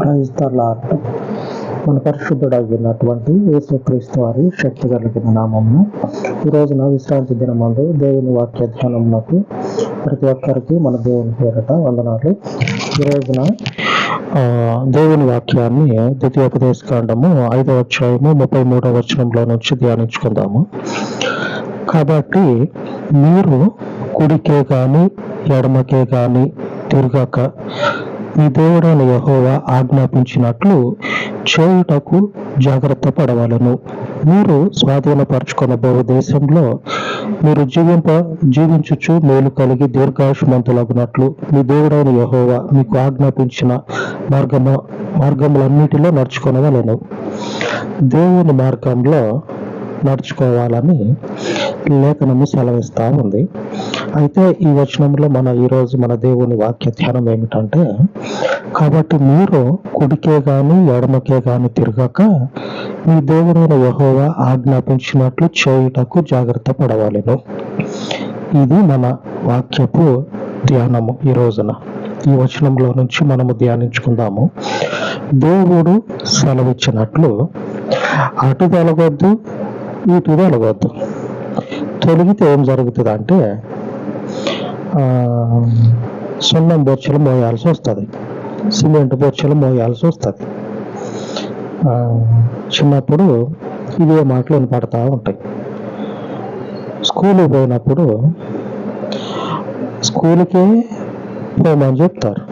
Praise the lord. మన పరిశుద్ధుడైనటువంటి యేసుక్రీస్తు వారి శక్తి కలిగిన నామమున ఈ రోజున విశ్రాంతి దినమందు దేవుని వాక్య ధ్యానమునకు ప్రతి ఒక్కరికి మన దేవుని పేరట వందనాలు. ఈ రోజున దేవుని వాక్యాన్ని ద్వితీయోపదేశ కాండము 5వ అధ్యాయము 33వ వచనంలో నుంచి ధ్యానించుకుందాము. కాబట్టి మీరు కుడికే గాని ఎడమకే గాని తిరగక మీ దేవుడైన యెహోవా ఆజ్ఞాపించినట్లు చేయుటకు జాగ్రత్త పడవలెను. మీరు స్వాధీనపరచుకొనబో దేశంలో మీరు జీవించుచు మేలు కలిగి దీర్ఘాయుష్మంతులగునట్లు మీ దేవుడైన యెహోవా మీకు ఆజ్ఞాపించిన మార్గములన్నిటిలో నడుచుకొనవలెను. దేవుని మార్గంలో నడుచుకోవాలని లేఖనము సెలవిస్తూ ఉంది. అయితే ఈ వచనంలో ఈరోజు మన దేవుని వాక్య ధ్యానం ఏమిటంటే, కాబట్టి మీరు కుడికే గాని ఎడమకే గాని తిరగక మీ దేవుడైన యెహోవా ఆజ్ఞాపించినట్లు చేయుటకు జాగ్రత్త పడవలెను. ఇది మన వాక్యపు ధ్యానము. ఈ రోజున ఈ వచనంలో నుంచి మనము ధ్యానించుకుందాము. దేవుడు సెలవిచ్చినట్లు అటు తొలగొద్దు ఇటు తొలగొద్దు. తొలగితే ఏం జరుగుతుంది అంటే సున్నం బొచ్చలు మోయాల్సి వస్తుంది, సిమెంట్ బొచ్చలు మోయాల్సి వస్తుంది. చిన్నప్పుడు ఇవే మాటలు వినపడతా ఉంటాయి. స్కూల్కి పోయినప్పుడు స్కూల్కే పోమని చెప్తారు.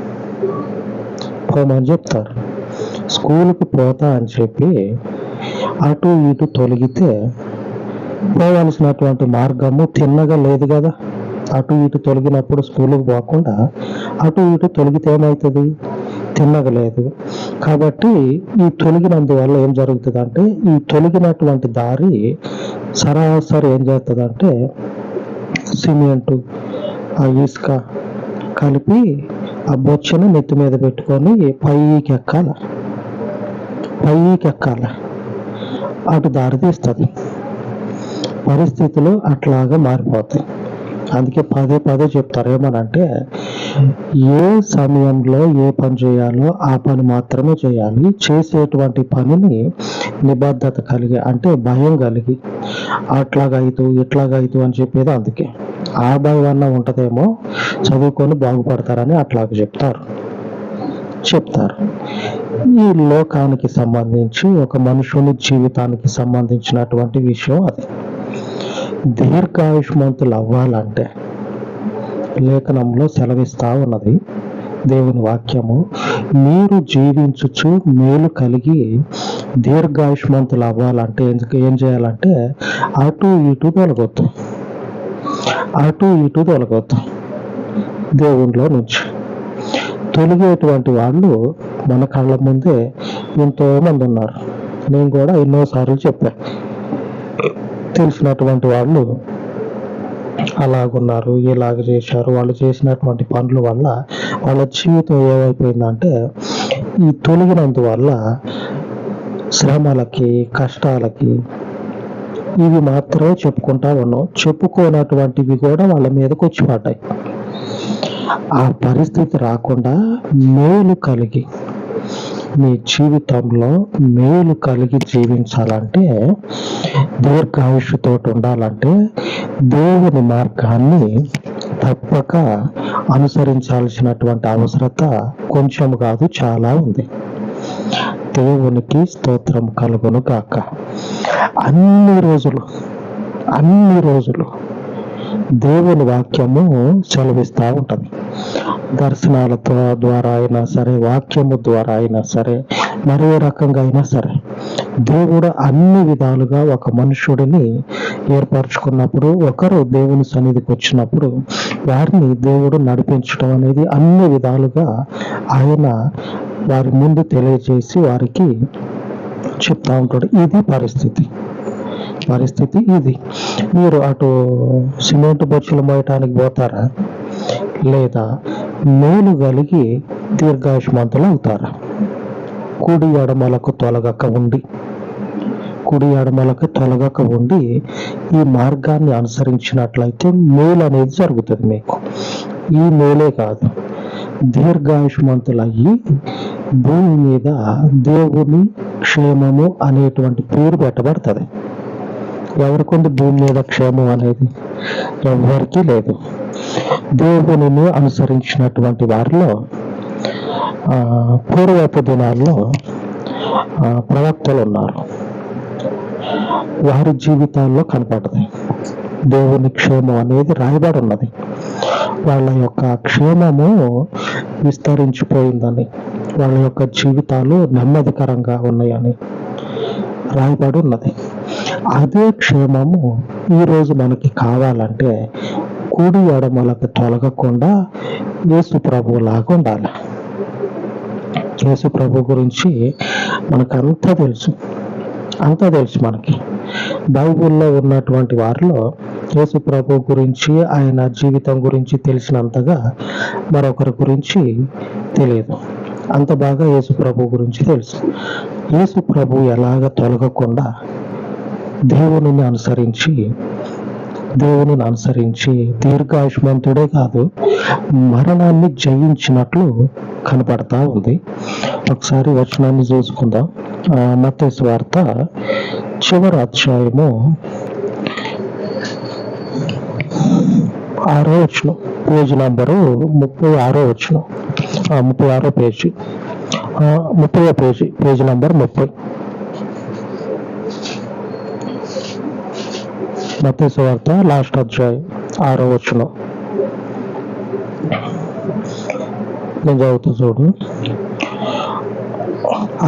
స్కూల్కి పోతా అని చెప్పి అటు ఇటు తొలగితే పోవాల్సినటువంటి మార్గము తిన్నగా లేదు కదా. అటు ఇటు తొలగినప్పుడు స్కూల్కి పోకుండా అటు ఇటు తొలగితే ఏమవుతుంది? తిన్నగా లేదు. కాబట్టి ఈ తొలగినందువల్ల ఏం జరుగుతుంది అంటే, ఈ తొలగినటువంటి దారి సరాసరి ఏం చేస్తుందంటే సిమెంటు ఆ ఇసుక కలిపి ఆ బొచ్చను నెత్తి మీద పెట్టుకొని పైకి ఎక్కాల అటు దారి తీస్తుంది. పరిస్థితులు అట్లాగా మారిపోతాయి. అందుకే పదే చెప్తారు ఏమనంటే, ఏ సమయంలో ఏ పని చేయాలో ఆ పని మాత్రమే చేయాలి. చేసేటువంటి పనిని నిబద్ధత కలిగి, అంటే భయం కలిగి, అట్లాగైతు ఇట్లాగైతు అని చెప్పేది. అందుకే ఆ భయం అన్న ఉంటదేమో, చదువుకొని బాగుపడతారని అట్లాగ చెప్తారు. ఈ లోకానికి సంబంధించి ఒక మనుషుని జీవితానికి సంబంధించినటువంటి విషయం అది. దీర్ఘాయుష్మంతులు అవ్వాలంటే లేఖనంలో సెలవిస్తా ఉన్నది దేవుని వాక్యము, మీరు జీవించుచు మేలు కలిగి దీర్ఘాయుష్మంతులు అవ్వాలంటే ఏం చేయాలంటే అటు ఇటు తొలగొద్దు. దేవునిలో నుంచి తొలగేటువంటి వాళ్ళు మన కళ్ళ ముందే ఎంతో మంది ఉన్నారు. నేను కూడా ఎన్నోసార్లు చెప్పాను. తెలిసినటువంటి వాళ్ళు అలాగున్నారు, ఇలాగ చేశారు. వాళ్ళు చేసినటువంటి పనుల వల్ల వాళ్ళ జీవితం ఏమైపోయిందంటే, ఈ తొలగినందువల్ల శ్రమలకి కష్టాలకి ఇవి మాత్రమే చెప్పుకుంటా ఉన్నాం. చెప్పుకోనటువంటివి కూడా వాళ్ళ మీదకి వచ్చి పడ్డాయి. ఆ పరిస్థితి రాకుండా మేలు కలిగి మీ జీవితంలో మేలు కలిగి జీవించాలంటే, దీర్ఘాయుష్తో ఉండాలంటే దేవుని మార్గాన్ని తప్పక అనుసరించాల్సినటువంటి అవసరత కొంచెం కాదు, చాలా ఉంది. దేవునికి స్తోత్రం కలుగును గాక. అన్ని రోజులు దేవుని వాక్యము సెలవిస్తూ ఉంటుంది. దర్శనాల ద్వారా అయినా సరే, వాక్యము ద్వారా అయినా సరే, మరో రకంగా అయినా సరే, దేవుడు అన్ని విధాలుగా ఒక మనుషుడిని ఏర్పరచుకున్నప్పుడు, ఒకరు దేవుని సన్నిధికి వచ్చినప్పుడు వారిని దేవుడు నడిపించడం అనేది అన్ని విధాలుగా ఆయన వారి ముందు తెలియజేసి వారికి చెప్తా ఉంటాడు. ఇది పరిస్థితి ఇది. మీరు అటు సిమెంట్ బొచ్చులు మోయటానికి పోతారా, లేదా మేలు కలిగి దీర్ఘాయుష్మంతులు అవుతారా? కుడి ఎడమలకు తొలగక ఉండి ఈ మార్గాన్ని అనుసరించినట్లయితే మేలు అనేది జరుగుతుంది మీకు. ఈ మేలే కాదు, దీర్ఘాయుష్మంతులు అయ్యి భూమి మీద దేవుని క్షేమము అనేటువంటి పేరు పెట్టబడుతుంది. ఎవరికొంది భూమి మీద క్షేమం అనేది? ఎవరికీ లేదు. దేవునిని అనుసరించినటువంటి వారిలో పూర్వపు దినాల్లో ప్రవక్తలు ఉన్నారు. వారి జీవితాల్లో కనపడదు దేవుని క్షేమం అనేది రాయబడి ఉన్నది. వాళ్ళ యొక్క క్షేమము విస్తరించిపోయిందని, వాళ్ళ యొక్క జీవితాలు నెమ్మదికరంగా ఉన్నాయని రాయబడి ఉన్నది. అదే క్షేమము ఈరోజు మనకి కావాలంటే కుడి ఎడమలకు తొలగకుండా యేసు ప్రభువు లాగా ఉండాలి. యేసు ప్రభు గురించి మనకంతా తెలుసు, అంతా తెలుసు మనకి. బైబిల్లో ఉన్నటువంటి వారిలో యేసు ప్రభు గురించి, ఆయన జీవితం గురించి తెలిసినంతగా మరొకరి గురించి తెలియదు. అంత బాగా యేసు ప్రభు గురించి తెలుసు. యేసు ప్రభు ఎలాగ తొలగకుండా దేవునిని అనుసరించి దీర్ఘాయుష్మంతుడే కాదు, మరణాన్ని జయించినట్లు కనపడతా ఉంది. ఒకసారి వచనాన్ని చూసుకుందాం. మత్తయి సువార్త చివరి అధ్యాయము 6వ వచనం, పేజీ నంబరు 36వ వచనం, 36వ పేజీ, 30వ పేజీ, పేజీ నంబర్ 30. మత్తయి సువార్త లాస్ట్ అధ్యాయం 6వ వచనం నేను చదువుతూ చూడు.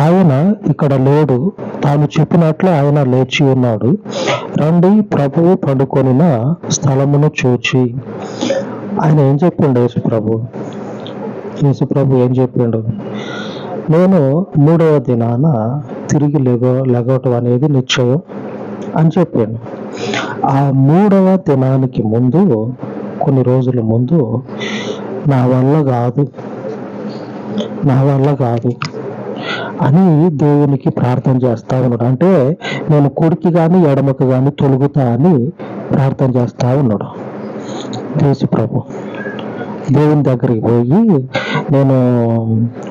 ఆయన ఇక్కడ లేడు, తాను చెప్పినట్లు ఆయన లేచి ఉన్నాడు. రండి, ప్రభువు పండుకొనిన స్థలమును చూచి. ఆయన ఏం చెప్పిండు? యేసు ప్రభు ఏం చెప్పిండు? నేను 3వ దినాన తిరిగి లెగవటం అనేది నిశ్చయం అని చెప్పాను. ఆ 3వ దినానికి ముందు, కొన్ని రోజుల ముందు, నా వల్ల కాదు అని దేవునికి ప్రార్థన చేస్తా ఉన్నాడు. అంటే నేను కుడికి కానీ ఎడమకు కానీ తొలుగుతా అని ప్రార్థన చేస్తా ఉన్నాడు యేసు ప్రభు. దేవుని దగ్గరికి పోయి,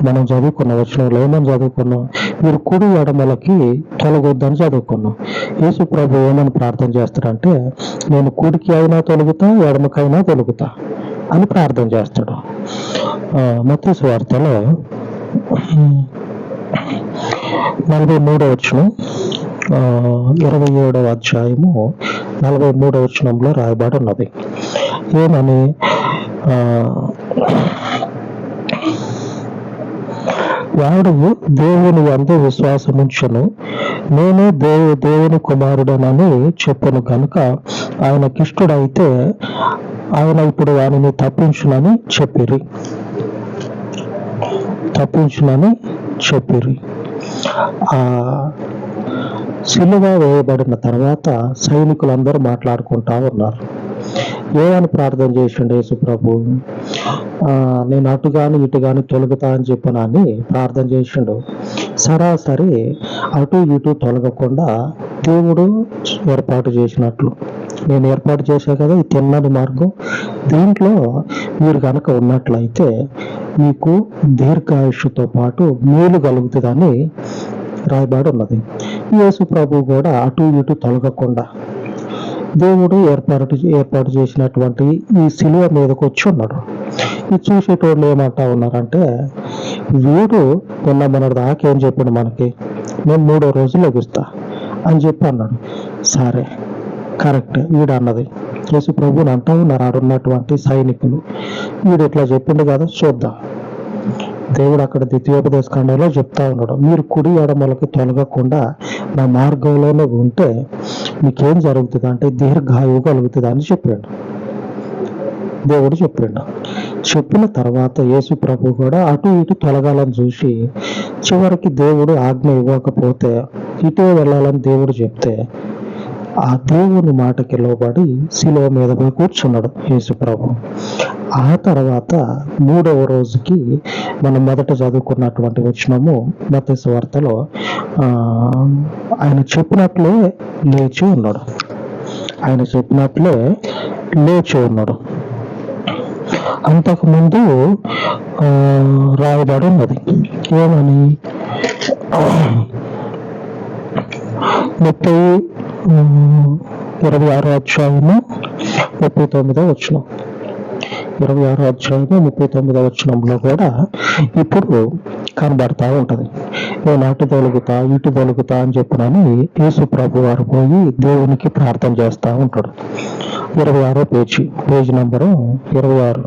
మనం చదువుకున్న వచనంలో ఏమని చదువుకున్నాం? మీరు కుడి ఎడమలకి తొలగొద్దని చదువుకున్నాం. యేసు ప్రభు ఏమని ప్రార్థన చేస్తాడంటే, నేను కుడికి అయినా తొలుగుతా, ఎడమకైనా తొలుగుతా అని ప్రార్థన చేస్తాడు. మత్తయి సువార్తలో 43వ వచనం, 27వ అధ్యాయము 43వ వచనంలో రాయబడి ఉన్నది. ఏమని? వాడు దేవుని యందు విశ్వాసముంచును, నేను దేవుని కుమారుడనని చెప్పును కనుక ఆయనకిష్టుడైతే ఆయన ఇప్పుడు వానిని తప్పించునని చెప్పిరి. ఆ సిలువ వేయబడిన తర్వాత సైనికులందరూ మాట్లాడుకుంటా ఉన్నారు. ఏమని ప్రార్థన చేసిండు యేసు ప్రభు? నేను అటు కానీ ఇటు కానీ తొలగుతా అని చెప్పనని ప్రార్థన చేసిండు. సరాసరి అటు ఇటు తొలగకుండా దేవుడు ఏర్పాటు చేసినట్లు, నేను ఏర్పాటు చేశా కదా ఈ తిన్నని మార్గం, దీంట్లో మీరు కనుక ఉన్నట్లయితే మీకు దీర్ఘాయుష్తో పాటు మేలు కలుగుతుందని రాయబడి ఉన్నది. యేసు ప్రభు కూడా అటు ఇటు తొలగకుండా దేవుడు ఏర్పాటు చేసినటువంటి ఈ సిలువ మీదకి వచ్చి ఉన్నాడు. ఇది చూసేటోళ్ళు ఏమంటా ఉన్నారంటే, వీడు మన దాకా ఏం చెప్పాడు మనకి, నేను 3వ రోజు లెగుస్తా అని చెప్పి అన్నాడు. సరే, కరెక్ట్, వీడు అన్నది. యేసు ప్రభుని అంటా ఉన్నారు ఆడున్నటువంటి సైనికులు, వీడు ఇట్లా చెప్పిండు కదా, చూద్దాం. దేవుడు అక్కడ ద్వితీయోపదేశ ఖండంలో చెప్తా ఉన్నాడు, మీరు కుడి ఎడమలకి తొలగకుండా నా మార్గంలోనే ఉంటే మీకేం జరుగుతుంది అంటే దీర్ఘాయువు కలుగుతుంది అని చెప్పాడు. దేవుడు చెప్పిండు. చెప్పిన తర్వాత యేసు ప్రభు కూడా అటు ఇటు తొలగాలని చూసి, చివరికి దేవుడు ఆజ్ఞ ఇవ్వకపోతే ఇటే వెళ్ళాలని దేవుడు చెప్తే, ఆ దేవుని మాటకి లోబడి శిలువ మీద పోయి కూర్చున్నాడు యేసు ప్రభు. ఆ తర్వాత 3వ రోజుకి మనం మొదట చదువుకున్నటువంటి వచనము మత్తయి సువార్తలో, ఆయన చెప్పినట్లే లేచి ఉన్నాడు. అంతకుముందు రాయబడి ఉన్నది. ఏమని? 26వ అధ్యాయము 39వ వచనం. 26వ అధ్యాయము 39వ వచనంలో కూడా ఇప్పుడు కనబడతా ఉంటది. నేను అటు తొలుగుతా ఇటు తొలుగుతా అని చెప్పినని యేసు ప్రభు వారు పోయి దేవునికి ప్రార్థన చేస్తా ఉంటాడు. 26వ పేజీ నంబరు 26.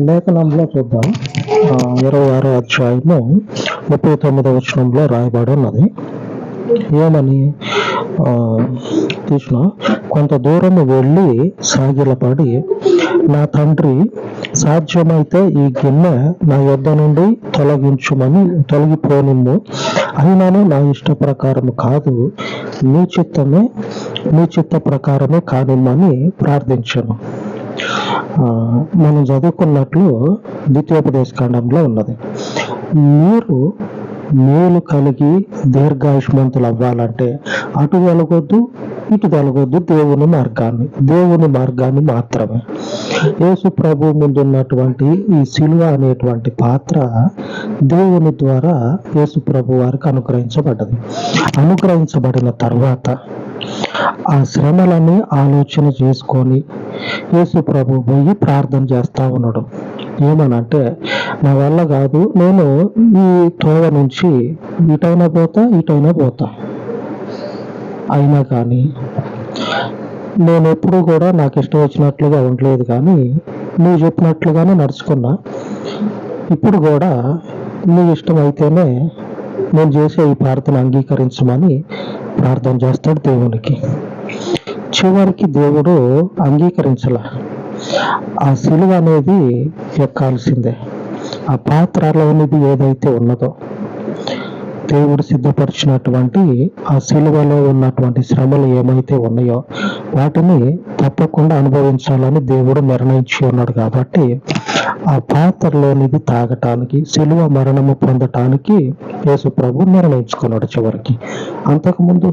లేఖనంలో చూద్దాం. 26వ అధ్యాయము 39వ వచనంలో రాయబడి ఉన్నది. ఏమని? తీసిన కొంత దూరం వెళ్ళి సాగిలపడి, నా తండ్రి, సాధ్యమైతే ఈ గిన్నె నా యొద్ద నుండి తొలగిపోనిమ్ము, అయినాను నా ఇష్ట ప్రకారము కాదు, నీ చిత్త ప్రకారమే కానిమ్మని ప్రార్థించాను. మనం చదువుకున్నట్లు ద్వితీయోపదేశకాండంలో ఉన్నది. మీరు మేలు కలిగి దీర్ఘాయుష్మంతులు అవ్వాలంటే అటు వెలగొద్దు ఇటు వెలగొద్దు, దేవుని మార్గాన్ని మాత్రమే. యేసు ప్రభు ముందున్నటువంటి ఈ సిలువ అనేటువంటి పాత్ర దేవుని ద్వారా యేసు ప్రభు వారికి అనుగ్రహించబడిన తర్వాత ఆ శ్రమలని ఆలోచన చేసుకొని యేసు ప్రభు పోయి ప్రార్థన చేస్తా ఉన్నాడు. ఏమనంటే, నా వల్ల కాదు, నేను ఈ తోవ నుంచి ఇటైనా పోతా, అయినా కానీ నేను ఎప్పుడు కూడా నాకు ఇష్టం వచ్చినట్లుగా ఉండలేదు, కానీ నువ్వు చెప్పినట్లుగానే నడుచుకున్నా. ఇప్పుడు కూడా నీ ఇష్టం అయితేనే నేను చేసే ఈ ప్రార్థన అంగీకరించమని ప్రార్థన చేస్తాడు దేవునికి. చివరికి దేవుడు అంగీకరించాల. ఆ సిలువ అనేది ఎక్కాల్సిందే. ఆ పాత్రలోనిది ఏదైతే ఉన్నదో, దేవుడు సిద్ధపరిచినటువంటి ఆ సిలువలో ఉన్నటువంటి శ్రమలు ఏమైతే ఉన్నాయో వాటిని తప్పకుండా అనుభవించాలని దేవుడు నిర్ణయించి ఉన్నాడు. కాబట్టి ఆ పాత్రలోనిది తాగటానికి, సిలువ మరణము పొందటానికి యేసు ప్రభు నిర్ణయించుకున్నాడు చివరికి. అంతకుముందు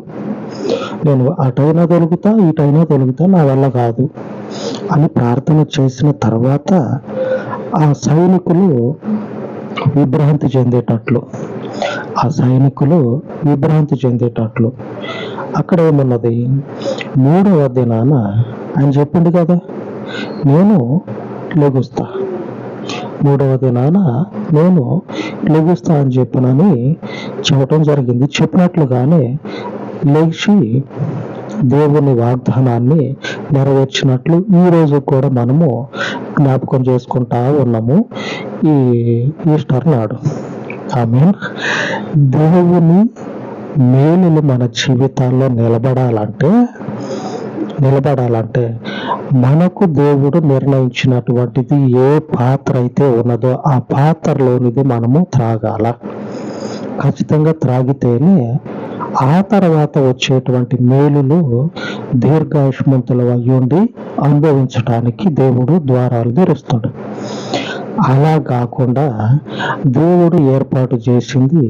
నేను అటైనా తొలుగుతా ఇటైనా తొలుగుతా, నా వల్ల కాదు అని ప్రార్థన చేసిన తర్వాత ఆ సైనికులు విభ్రాంతి చెందేటట్లు అక్కడ ఏమన్నది? 3వ దినాన ఆయన చెప్పిండు కదా, నేను లెగుస్తా, 3వ దినాన నేను లెగుస్తా అని చెప్పినని చెప్పటం జరిగింది. చెప్పినట్లుగానే లేచి దేవుని వాగ్దానాన్ని నెరవేర్చినట్లు ఈ రోజు కూడా మనము జ్ఞాపకం చేసుకుంటా ఉన్నాము ఈ ఈస్టర్ నాడు. ఆమేన్. దేవుని మేలులు మన జీవితాల్లో నిలబడాలంటే మనకు దేవుడు నిర్ణయించినటువంటిది ఏ పాత్ర అయితే ఉన్నదో ఆ పాత్రలోనిది మనము త్రాగాల. ఖచ్చితంగా త్రాగితేనే ఆ తర్వాత వచ్చేటువంటి మేలులు దీర్ఘాయుష్మంతులు అయ్యుండి అనుభవించటానికి దేవుడు ద్వారాలు తెరుస్తాడు. అలా కాకుండా దేవుడు ఏర్పాటు చేసింది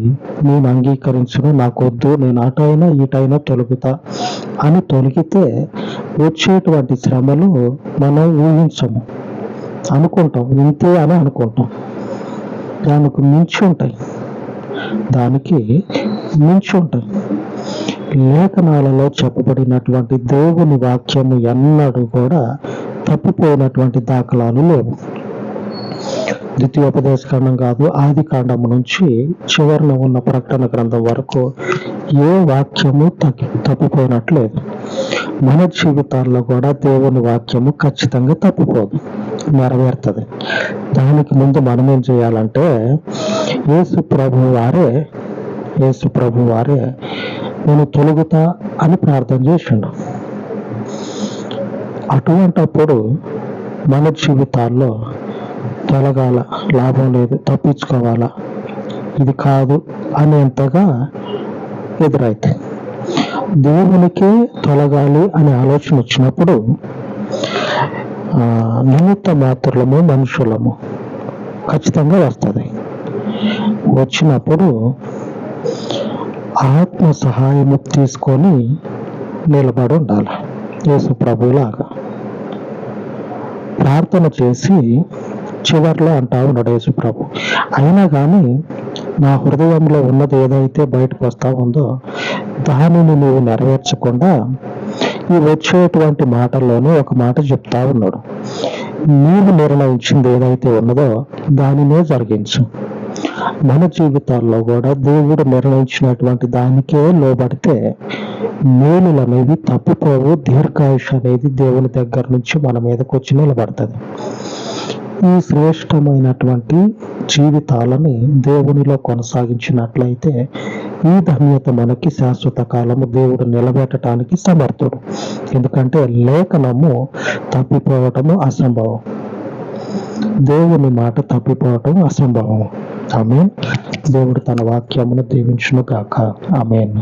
నేను అంగీకరించను, నాకొద్దు, నేను అటైనా ఇటైనా తొలుగుతా అని తొలగితే వచ్చేటువంటి శ్రమలు మనం ఊహించము, అనుకుంటాం ఇంతే అని అనుకుంటాం. దానికి మించి ఉంటాయి. లేఖనాలలో చెప్పబడినటువంటి దేవుని వాక్యము ఎన్నడూ కూడా తప్పిపోయినటువంటి దాఖలాలు లేవు. ద్వితీయోపదేశకాండం కాదు, ఆది కాండం నుంచి చివరన ఉన్న ప్రకటన గ్రంథం వరకు ఏ వాక్యము తప్పిపోయినట్లేదు. మన జీవితాల్లో కూడా దేవుని వాక్యము ఖచ్చితంగా తప్పిపోదు, నెరవేరుతుంది. దానికి ముందు మనం ఏం చేయాలంటే యేసు ప్రభు వారే నేను తొలుగుతా అని ప్రార్థన చేసిండు. అటువంటప్పుడు మన జీవితాల్లో తొలగాల, లాభం లేదు, తప్పించుకోవాలా, ఇది కాదు అనేంతగా ఎదురైతే దేవునికే తొలగాలి అనే ఆలోచన వచ్చినప్పుడు నిమిత్త మాత్రులము మనుషులము ఖచ్చితంగా వస్తుంది. వచ్చినప్పుడు ఆత్మ సహాయము తీసుకొని నిలబడి ఉండాలి. యేసు ప్రభువులాగా ప్రార్థన చేసి చివర్లో అంటా ఉన్నాడు యేసు ప్రభు, అయినా కానీ నా హృదయంలో ఉన్నది ఏదైతే బయటకు వస్తా ఉందో దానిని నువ్వు నెరవేర్చకుండా ఈ వచ్చేటువంటి మాటల్లోనే ఒక మాట చెప్తా ఉన్నాడు, నీవు నిర్ణయించింది ఏదైతే ఉన్నదో దానినే జరిగించు. మన జీవితాల్లో కూడా దేవుడు నిర్ణయించినటువంటి దానికే లోబడితే మేలులు అనేవి తప్పిపోవు, దీర్ఘాయుష్ అనేది దేవుని దగ్గర నుంచి మన మీదకి వచ్చి నిలబడుతుంది. ఈ శ్రేష్టమైనటువంటి జీవితాలని దేవునిలో కొనసాగించినట్లయితే ఈ ధన్యత మనకి శాశ్వత కాలము దేవుడు నిలబెట్టడానికి సమర్థుడు. ఎందుకంటే లేఖనము తప్పిపోవటము అసంభవం, దేవుని మాట తప్పిపోవటం అసంభవం. ఆమేన్. దేవుడు తన వాక్యమును దీవించును గాక. ఆమేన్.